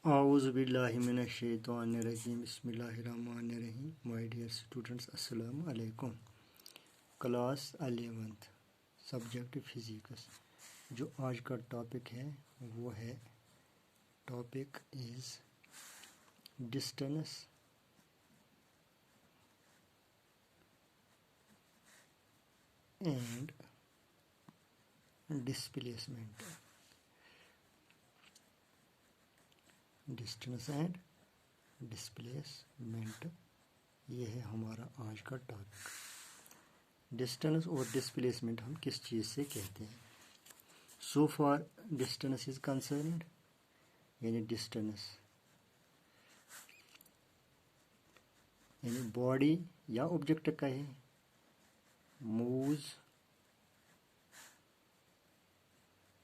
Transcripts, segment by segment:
اعوذ باللہ من الشیطان الرجیم بسم اللہ الرحمن الرحیم. مائی ڈیئر اسٹوڈنٹس السلام علیکم. Class 11 subject physics. جو آج کا ٹاپک ہے وہ ہے topic is distance and displacement. Distance and displacement یہ ہے ہمارا آج کا ٹاپک. ڈسٹینس اور ڈسپلیسمنٹ ہم کس چیز سے کہتے ہیں؟ سو فار ڈسٹینس از کنسرنڈ یعنی ڈسٹینس یعنی باڈی یا آبجیکٹ کہیں moves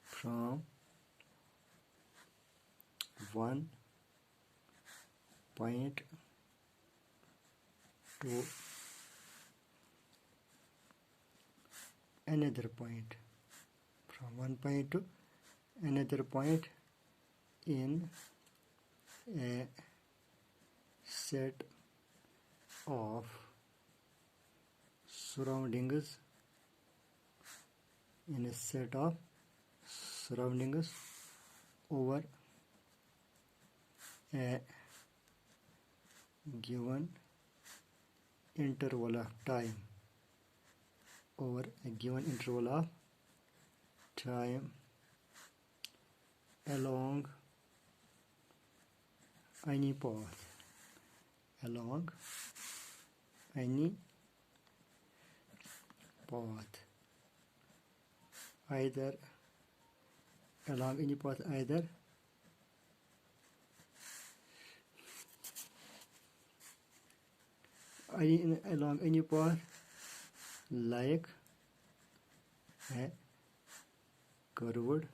from one point to another point, from one point to another point in a set of surroundings, over a given interval of time, along any path, either along any path either along any path like a curved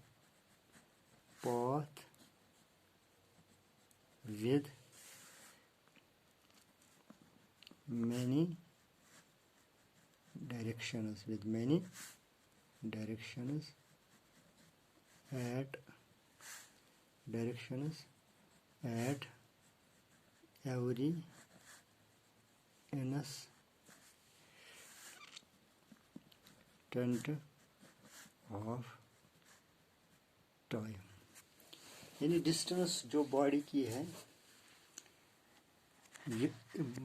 path with many directions at every instant of time. یعنی distance جو body کی ہے،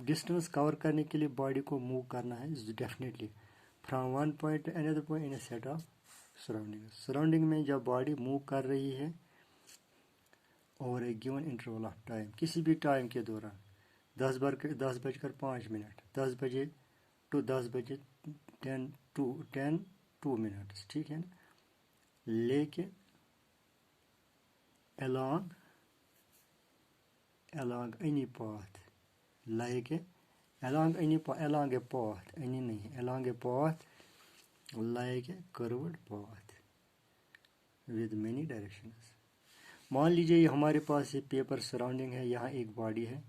distance cover کرنے کے لیے body کو move کرنا ہے definitely from one point to another point in a set of surrounding میں جب باڈی موو کر رہی ہے over a given interval of time, کسی بھی ٹائم کے دوران 10:05 10 بجے ٹو 10 بجے 2 منٹس، ٹھیک ہے نا. لیکن along any path like along a path along a path like a curved path with many directions. مان لیجئے یہ ہمارے پاس یہ پیپر سراؤنڈنگ ہے، یہاں ایک باڈی ہے،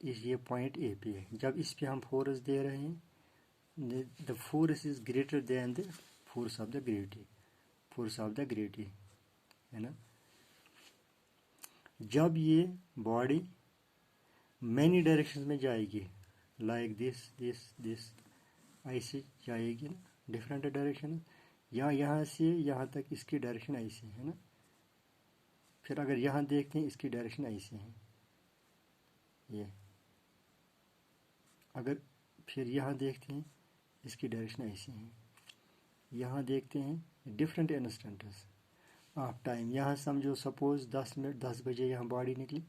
یہ پوائنٹ اے پہ ہے. جب اس پہ ہم فورس دے رہے ہیں the force is greater than the force of the gravity ہے نا. جب یہ باڈی مینی ڈائریکشن میں جائے گی لائک دس ایسے جائے گی نا، ڈفرینٹ ڈائریکشن، یہاں سے یہاں تک اس کی ڈائریکشن ایسے ہے نا. پھر اگر یہاں دیکھتے ہیں اس کی ڈائریکشن ایسے ہیں، یہ اگر پھر یہاں دیکھتے ہیں اس کی ڈائریکشن ایسے ہیں، یہاں دیکھتے ہیں ڈفرینٹ انسٹنٹس آف ٹائم. یہاں سمجھو سپوز 10 بجے یہاں باڈی نکلی،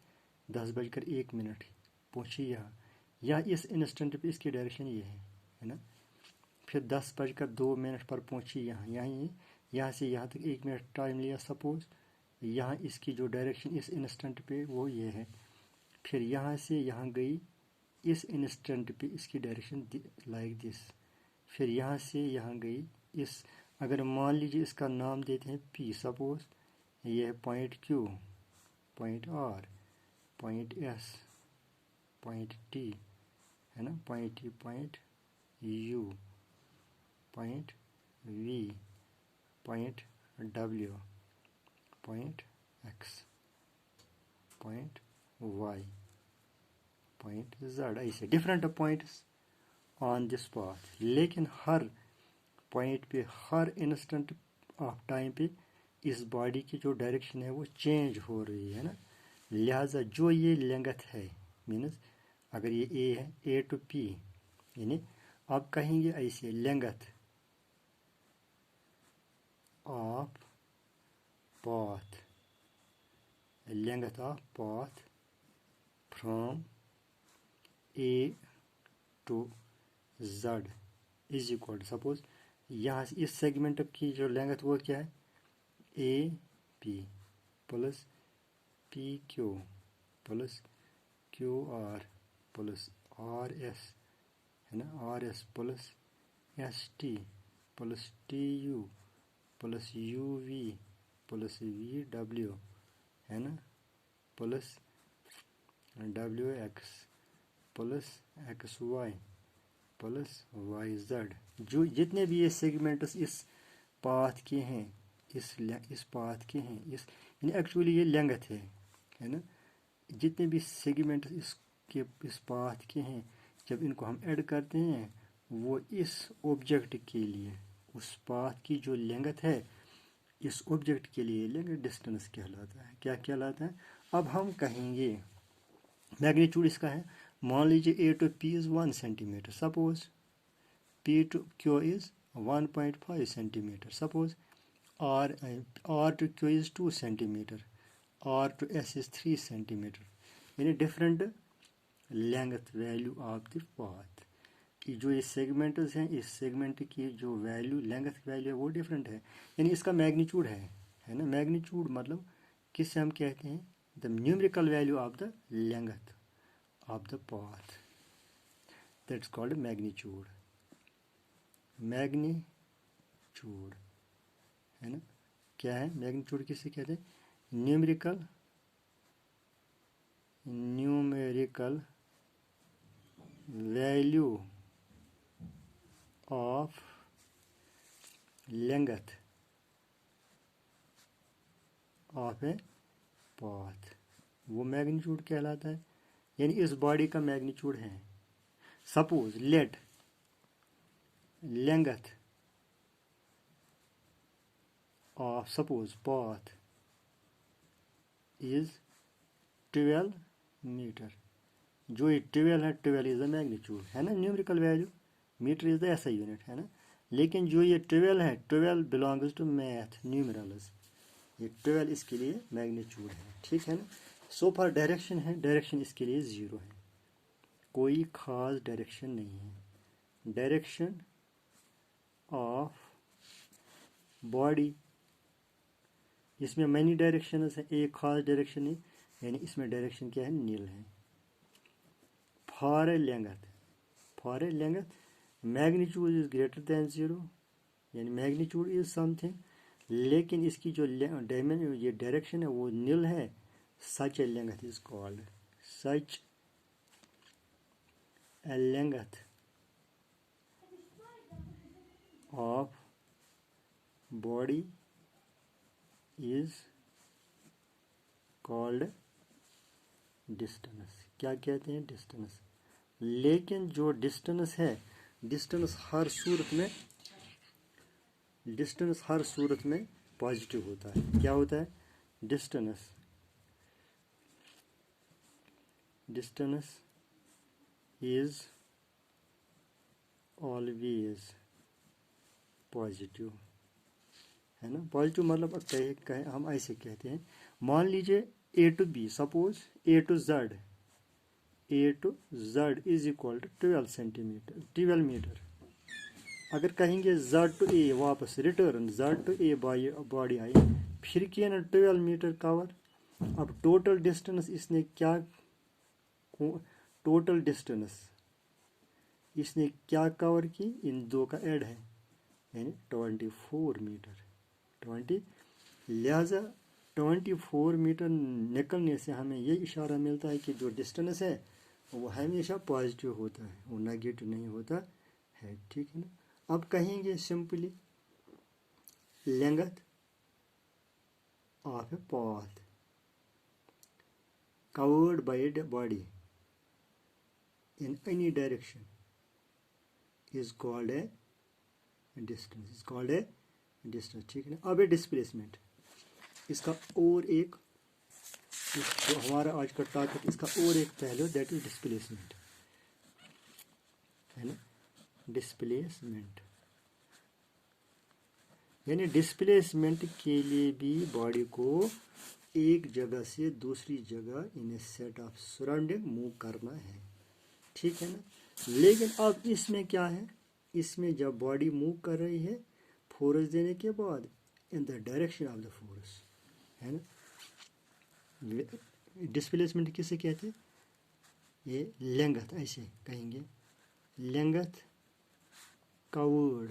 10:01 پہنچی یہاں، یا اس انسٹنٹ پہ اس کی ڈائریکشن یہ ہے نا. پھر 10:02 پر پہنچی یہاں سے یہاں تک 1 منٹ ٹائم لیا سپوز. یہاں اس کی جو ڈائریکشن اس انسٹنٹ پہ وہ یہ ہے. پھر یہاں سے یہاں گئی، اس انسٹنٹ پہ اس کی ڈائریکشن لائک دس. پھر یہاں سے یہاں گئی، اگر مان لیجیے اس کا نام دیتے ہیں پی، سپوز یہ ہے point Q, point R, point S, point T ہے نا، point T, point U, point V, point W, point X. Point Y, point Z, ऐसे different points on this path. लेकिन हर पॉइंट पे, हर इंस्टेंट ऑफ टाइम पे इस body की जो डायरेक्शन है वो चेंज हो रही है ना। लिहाजा जो ये लेंथ है, मीन्स अगर ये ए है, ए टू पी, यानी आप कहेंगे ऐसे length of path, length of path from A to Z is equal to, suppose यहाँ से इस सेगमेंट की जो लेंथ वो क्या है, A P plus P Q plus Q R plus R S, है ना, R S plus S T plus T U plus U V plus V W, है ना, plus W X plus X Y plus Y Z. जो जितने भी ये segments इस path के हैं, इस पाथ के हैं, इस यानी एक्चुअली ये लेंथ है ना, जितने भी सेगमेंट्स इस पाथ के हैं, जब इनको हम ऐड करते हैं वो इस ऑब्जेक्ट के लिए, उस पाथ की जो लेंथ है इस ऑब्जेक्ट के लिए लेंथ डिस्टेंस कहलाता है। क्या कहलाता है? अब हम कहेंगे मैग्नीट्यूड इसका है, मान लीजिए A to P is 1 centimetre, suppose P to Q is 1.5 centimetre, suppose R to Q is 2 centimetre, R to S is 3 centimetre, यानी different length value of the path. जो ये सेगमेंट्स हैं, इस सेगमेंट की जो वैल्यू, लेंथ वैल्यू है वो different है, यानी इसका मैग्नीट्यूड है ना। मैग्नीट्यूड मतलब किससे हम कहते हैं, the numerical value of the length of the path, that's called magnitude. Magnitude है ना, क्या है मैग्नीट्यूड, किसे कहते हैं, numerical value of length of a path, वो मैग्नीट्यूड कहलाता है, यानी इस बॉडी का मैग्नीट्यूड है। Suppose let length of, suppose path is 12 metre, जो ये 12 है, 12 इज द मैग्नीट्यूड, है ना, numerical value, metre is the ऐसा यूनिट, है ना। लेकिन जो ये 12 है, 12 बिलोंग्स टू मैथ न्यूमेरल्स, ये 12 इसके लिए मैग्नीट्यूड है, ठीक है ना। सो फॉर डायरेक्शन है, डायरेक्शन इसके लिए 0 है, कोई खास डायरेक्शन नहीं है। डायरेक्शन ऑफ बॉडी, इसमें मैनी डायरेक्शन है, एक खास डायरेक्शन है, यानी इसमें डायरेक्शन क्या है, नील है। For a length magnitude is greater than 0, यानी मैग्नीट्यूड इज समथिंग, लेकिन इसकी जो ये डायरेक्शन है वो नील है। Such a length is called, such a length of body is called distance. क्या कहते हैं, डिस्टेंस। लेकिन जो डिस्टेंस है, डिस्टेंस हर सूरत में पॉजिटिव होता है। क्या होता है, डिस्टेंस इज ऑलवेज पॉजिटिव, है ना। पॉजिटिव मतलब हम ऐसे कहते हैं, मान लीजिए A to B, suppose A to Z is equal to 12 metre. अगर कहेंगे जेड टू ए, वापस return Z to A body आई, फिर किया ना 12 मीटर कवर। अब टोटल डिस्टेंस इसने क्या कवर की, इन दो का ऐड है, यानी 24 मीटर। लिहाजा 24 मीटर निकलने से हमें ये इशारा मिलता है कि जो डिस्टेंस है वो हमेशा पॉजिटिव होता है, वो नेगेटिव नहीं होता है, ठीक है ना। अब कहेंगे simply length of a path, covered by a body in any direction is called a distance, ठीक है ना। अब है डिस्प्लेसमेंट, इसका और एक, जो हमारा आज का टॉपिक, इसका और एक पहलू, दैट इज डिस्प्लेसमेंट, है ना। डिस्प्लेसमेंट यानी डिस्प्लेसमेंट के लिए भी बॉडी को एक जगह से दूसरी जगह इन ए सेट ऑफ सराउंडिंग मूव करना है, ठीक है ना। लेकिन अब इसमें क्या है, इसमें जब बॉडी मूव कर रही है फोर्स देने के बाद इन the direction of the force, है ना। डिस्प्लेसमेंट किसे कहते हैं, ये लेंथ, ऐसे कहेंगे, लेंथ कवर्ड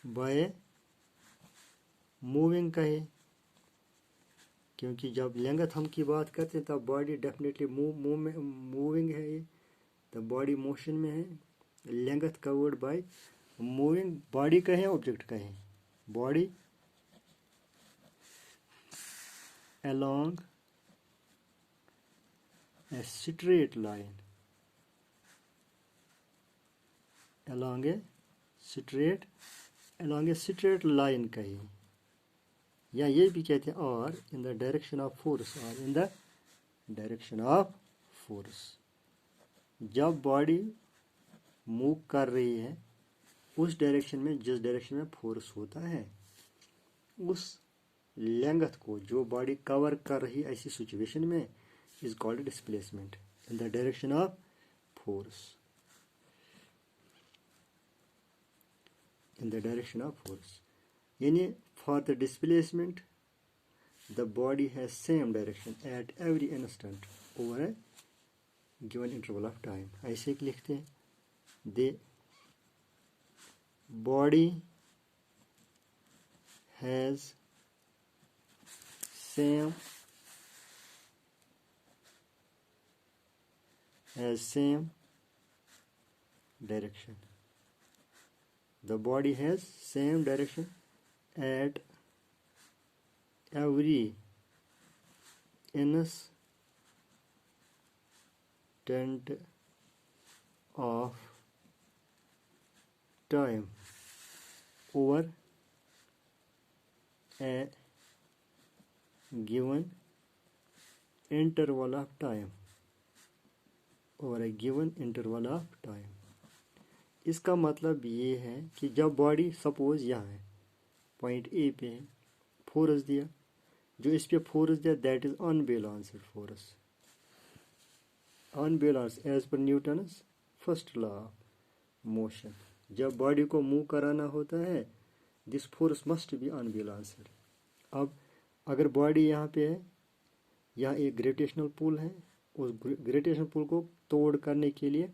बाय मूविंग कहे, क्योंकि जब लेंथ हम की बात करते हैं तब बॉडी डेफिनेटली मूविंग है, ये तब बॉडी मोशन में है। Length covered by moving, body कहें ऑब्जेक्ट कहें, body along a straight line, along a straight line कहिए, या ये भी कहते हैं और in the direction of force, और in the direction of force. जब बॉडी मूव कर रही है उस डायरेक्शन में, जिस डायरेक्शन में फोर्स होता है, उस लेंथ को जो बॉडी कवर कर रही है ऐसी सिचुएशन में is called displacement in the direction of force, in the direction of force. यानी for the displacement the body has same direction at every instant over a given interval of time. ऐसे लिखते हैं, the body has same direction. The body has same direction at every instant of time over a given interval of time, over a given interval of time. इसका मतलब ये है कि जब body suppose यहाँ है, पॉइंट ए पे है, फोर्स दिया, जो इस पे फोर्स दिया that is unbalanced force, unbalance as per Newton's first law of motion. जब बॉडी को मूव कराना होता है this force must be unbalanced. अब अगर बॉडी यहाँ पे है, यहाँ एक ग्रेविटेशनल पुल है, उस ग्रेविटेशनल पुल को तोड़ करने के लिए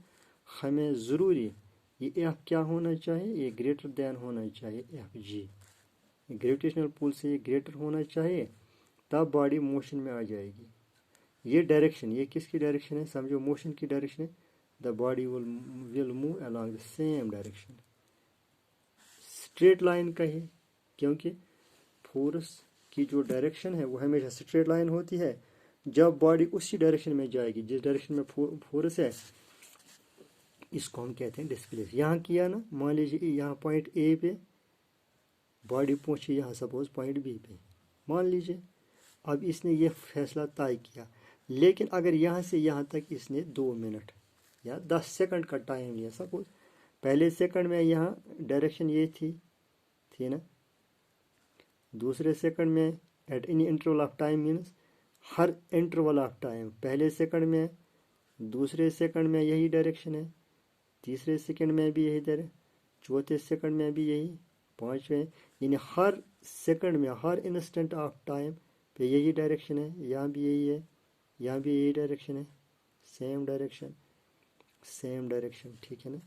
हमें ज़रूरी ये एफ क्या होना चाहिए, ये ग्रेटर देन होना चाहिए एफ जी, ग्रेविटेशनल पुल से ये ग्रेटर होना चाहिए, तब बॉडी मोशन में आ जाएगी। ये डायरेक्शन, ये किसकी डायरेक्शन है, समझो मोशन की डायरेक्शन है, the body will move along the same direction. Straight line कहे, क्योंकि फोर्स की जो डायरेक्शन है वो हमेशा स्ट्रेट लाइन होती है। जब बॉडी उसी डायरेक्शन में जाएगी जिस डायरेक्शन में फोर्स है, इसको हम कहते हैं डिस्प्लेस। यहाँ किया ना, मान लीजिए यहाँ पॉइंट ए पे बॉडी पहुँची, यहाँ सपोज पॉइंट बी पे, मान लीजिए। अब इसने ये फैसला तय किया, लेकिन अगर यहाँ से यहाँ तक इसने 2 मिनट या 10 सेकंड का टाइम लिया, सपोज पहले सेकंड में यहाँ डायरेक्शन ये थी ना, दूसरे सेकंड में at any interval of time means her interval of time, पहले सेकंड में, दूसरे सेकंड में यही डायरेक्शन है, तीसरे सेकंड में भी यही डायरेक्शन, चौथे सेकंड में भी यही, पाँचवें, यानी हर सेकंड में, हर इंस्टेंट ऑफ टाइम पे यही डायरेक्शन है, यहाँ भी यही है, यहाँ भी यही डायरेक्शन है, सेम डायरेक्शन, ठीक है ना।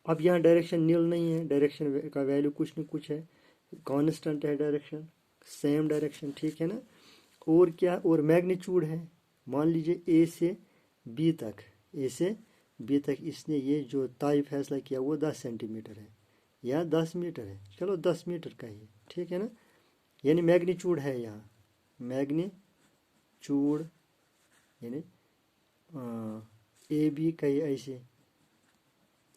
अब यहाँ डायरेक्शन नील नहीं है, डायरेक्शन का वैल्यू कुछ न कुछ है, कांस्टेंट है डायरेक्शन, सेम डायरेक्शन, ठीक है ना। और क्या, और मैग्नीट्यूड है, मान लीजिए ए से बी तक इसने ये जो तय फैसला किया वो 10 सेंटीमीटर है या 10 मीटर है, चलो 10 मीटर का ही, ठीक है ना। यानी मैग्नीट्यूड है यहाँ, मैग्नीट्यूड चूड़ यानी ए बी कहीं ऐसे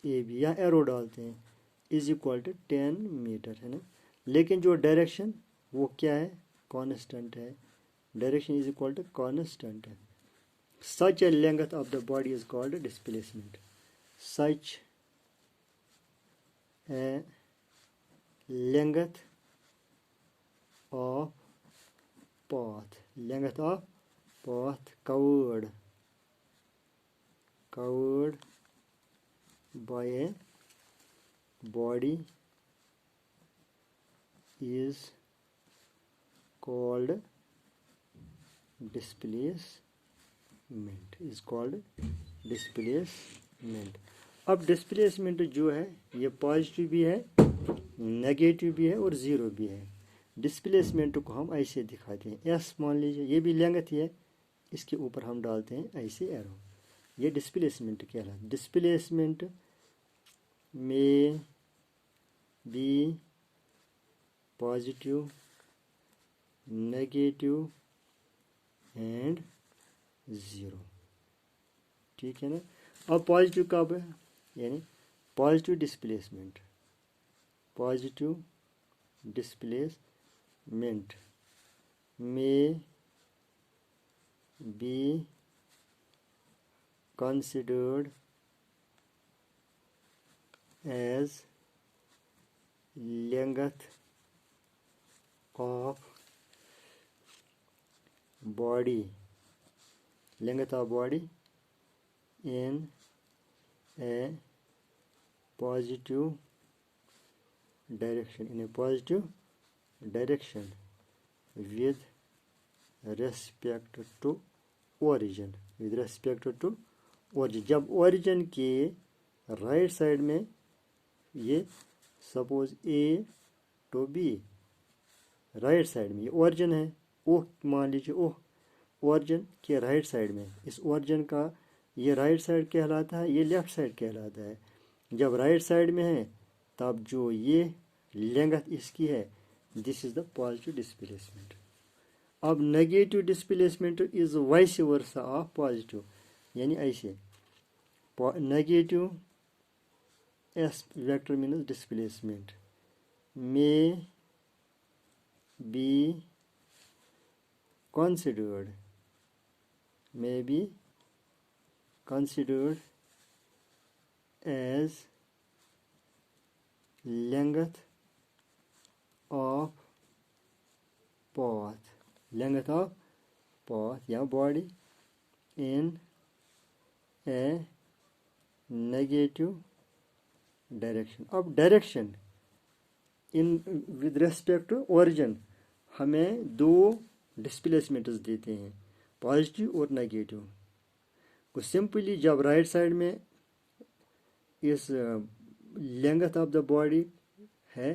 ए बी, या एरो डालते हैं, इज इक्वल टू 10 मीटर, है ना। लेकिन जो डायरेक्शन वो क्या है, कांस्टेंट है, direction is equal to constant है। Such a length of the body is called displacement, such a length of path, length of path covered by a body is called displacement, is called displacement। अब displacement जो है ये positive भी है, negative भी है और ज़ीरो भी है। डिस्प्लेसमेंट को हम ऐसे दिखाते हैं, एस मान लीजिए, ये भी लेंथ ही है, इसके ऊपर हम डालते हैं ऐसे एरो, ये डिस्प्लेसमेंट कहलाता है। डिस्प्लेसमेंट में be positive, negative and zero, ठीक है ना। अब पॉजिटिव कब है, यानी positive displacement, positive displacement may be considered as length of body, length of body in a positive direction, in a positive direction with respect to origin, with respect to origin। जब origin के right side में ये suppose A to B, right side में ये origin है, ओह मान लीजिए, ओह origin के राइट साइड में, इस origin का ये राइट साइड कहलाता है, ये लेफ्ट साइड कहलाता है। जब राइट साइड में है तब जो ये लेंथ इसकी है, this is the positive displacement. अब negative displacement is vice versa of positive, यानी ऐसे negative as vector means displacement may be considered as length of path या body in a negative direction। अब direction in with respect to origin हमें दो displacements देते हैं, positive और negative को। सिंपली जब राइट साइड में इस लेंथ ऑफ द बॉडी है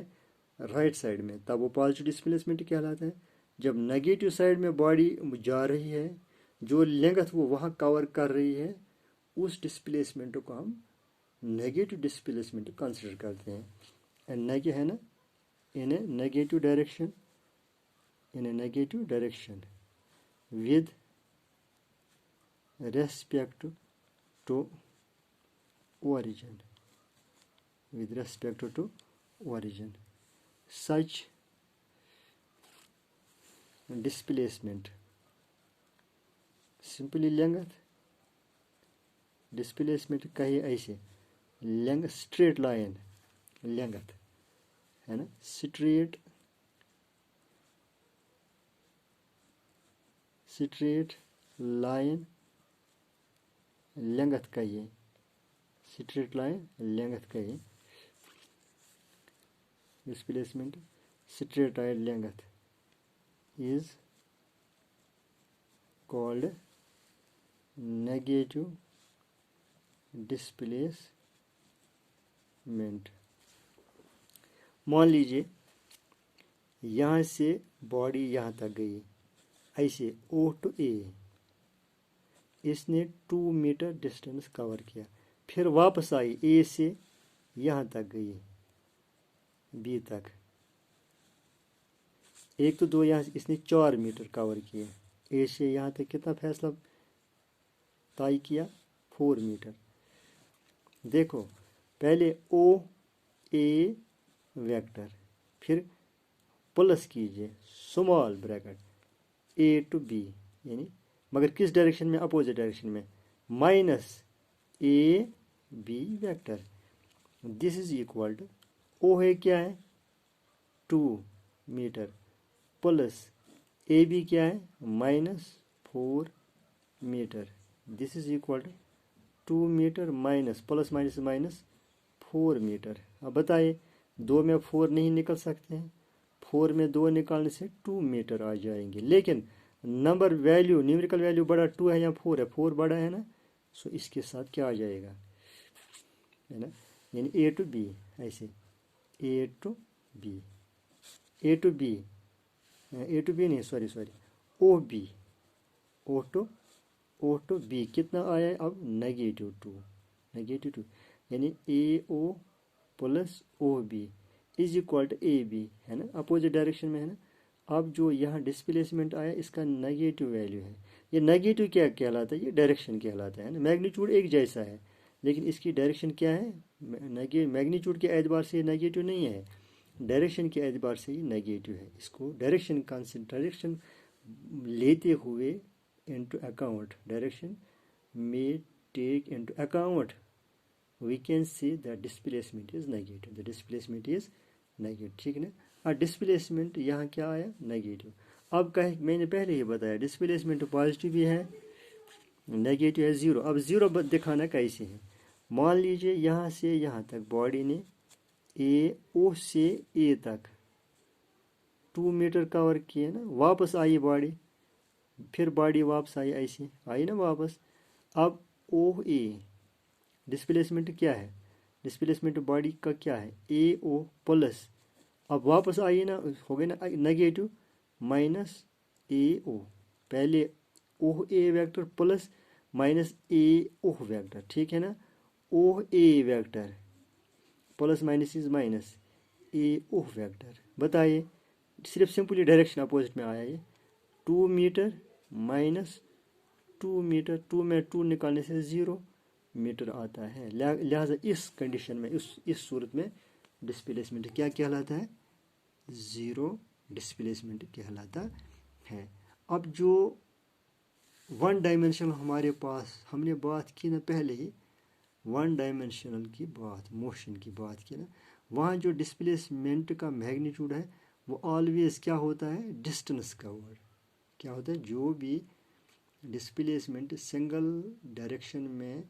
राइट साइड में, तब वो पॉजिटिव डिस्प्लेसमेंट कहलाता है। जब नेगेटिव साइड में बॉडी जा रही है, जो लेंथ वो वहाँ कवर कर रही है, उस डिस्प्लेसमेंट को हम नेगेटिव डिस्प्लेसमेंट कंसिडर करते हैं। एंड नेगेटिव है ना, in a negative direction, in a negative direction with respect to origin, with respect to origin, such displacement simply length displacement कहीं ऐसे length straight line length है ना, straight लाइन लेंथ का ये स्ट्रेट लाइन लेंथ का ये displacement straight line length is called negative displacement. मान लीजिए यहाँ से बॉडी यहाँ तक गई ऐसे ओ टू ए, इसने 2 मीटर डिस्टेंस कवर किया, फिर वापस आई ए से यहाँ तक गई बी तक, एक तो दो यहाँ से इसने 4 मीटर कवर किए, ए से यहाँ तक कितना फैसला तय किया, 4 मीटर। देखो पहले ओ ए वेक्टर, फिर प्लस कीजिए small bracket A to B, यानी मगर किस डायरेक्शन में, अपोजिट डायरेक्शन में, minus A B vector. This is equal to, O है क्या है 2 मीटर, प्लस ए बी क्या है -4 metre. This is equal to 2 metre minus plus minus minus 4 metre. अब बताइए 2 में 4 नहीं निकल सकते हैं, 4 में 2 निकालने से 2 मीटर आ जाएंगे, लेकिन नंबर वैल्यू, न्यूमेरिकल वैल्यू बड़ा 2 है या 4 है, 4 बड़ा है ना, सो इसके साथ क्या आ जाएगा, है ना, यानी ए टू बी, ऐसे A to B, A to B, A to B नहीं, sorry O B, O to B कितना आया अब -2, यानी A O plus O B is equal to A B, है ना, अपोजिट डायरेक्शन में है ना। अब जो यहाँ डिस्प्लेसमेंट आया इसका नेगेटिव वैल्यू है, ये नेगेटिव क्या कहलाता है, ये डायरेक्शन कहलाता है ना। मैग्नीट्यूड एक जैसा है लेकिन इसकी डायरेक्शन क्या है, मैग्नीट्यूड के एतबार से नेगेटिव नहीं है, डायरेक्शन के एतबार से ही नेगेटिव है। इसको डायरेक्शन लेते हुए इनटू अकाउंट, डायरेक्शन में take into account, we can say the displacement is negative, the displacement is negative, ठीक है ना। और डिस्प्लेसमेंट यहाँ क्या आया नेगेटिव। अब कहे मैंने पहले ही बताया डिस्प्लेसमेंट पॉजिटिव भी है नेगेटिव है 0। अब 0 दिखाना कैसे है, मान लीजिए यहाँ से यहाँ तक बॉडी ने ए ओ से ए तक 2 मीटर कवर किए ना, वापस आई बॉडी, फिर बॉडी वापस आई, ऐसे आई ना वापस। अब ओ ए डिस्प्लेसमेंट क्या है, डिस्प्लेसमेंट बॉडी का क्या है ए ओ प्लस, अब वापस आइए ना, हो गए ना नेगेटिव, माइनस ए ओ, पहले O A vector plus minus A O vector, ठीक है ना, O A vector plus minus is minus A O vector. बताइए सिर्फ सिंपली डायरेक्शन अपोजिट में आया ये 2 मीटर माइनस 2 मीटर, 2 में 2 निकालने से 0 मीटर आता है। लिहाजा इस कंडीशन में, इस सूरत में डिस्प्लेसमेंट क्या कहलाता है, 0 डिस्प्लेसमेंट कहलाता है। अब जो 1 डायमेंशनल हमारे पास, हमने बात की ना पहले ही 1 डायमेंशनल की बात, मोशन की बात की ना, वहाँ जो डिस्प्लेसमेंट का मैग्नीट्यूड है वो ऑलवेज क्या होता है, डिस्टेंस कवर्ड। क्या होता है, जो भी डिस्प्लेसमेंट सिंगल डायरेक्शन में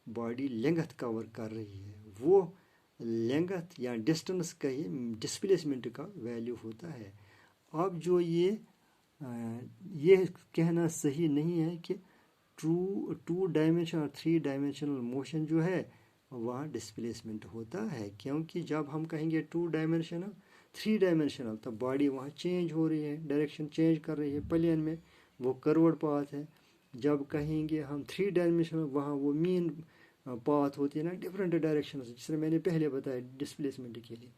बॉडी लेंथ कवर कर रही है वो लेंथ या डिस्टेंस का ही डिस्प्लेसमेंट का वैल्यू होता है। अब जो ये कहना सही नहीं है कि 2 डायमेंशनल और 3 डायमेंशनल मोशन जो है वहाँ डिस्प्लेसमेंट होता है, क्योंकि जब हम कहेंगे 2 डायमेंशनल 3 डायमेंशनल तब बॉडी वहाँ चेंज हो रही है, डायरेक्शन चेंज कर रही है, प्लेन में वो कर्व्ड पाथ है। जब कहेंगे हम 3 डायमेंशनल वहाँ वो मीन पाथ होती है ना डिफरेंट डायरेक्शन से, जिसने मैंने पहले बताया डिस्प्लेसमेंट के लिए।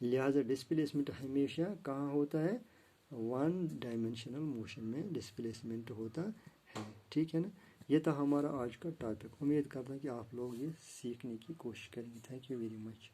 लिहाजा डिस्प्लेसमेंट हमेशा कहाँ होता है, 1 डायमेंशनल मोशन में डिस्प्लेसमेंट होता है, ठीक है ना। ये था हमारा आज का टॉपिक। उम्मीद करता हूँ कि आप लोग ये सीखने की कोशिश करेंगे। Thank you very much.